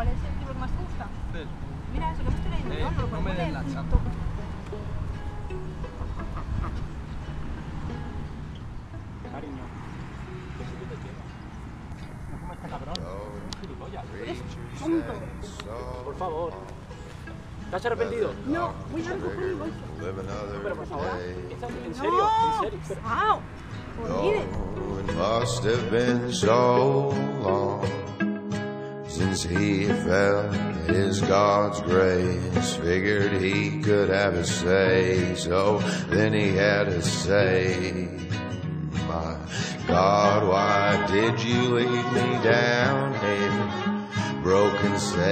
¿cuál es el libro que más te gusta? Sí. Mira, eso que me estoy leyendo yo, no lo No me des la chapa. Cariño, ¿qué sitio te lleva? No como este cabrón. Es gilipollas. Eres tonto. Por favor. ¿Estás arrepentido? No, voy a recoger mi bolso. Pero por favor, en serio, No, en serio. Pero... ¡Au! Olvide. Oh, it must have been so long since he felt his God's grace, figured he could have a say, so then he had to say, my God, why did you leave me down here, broken?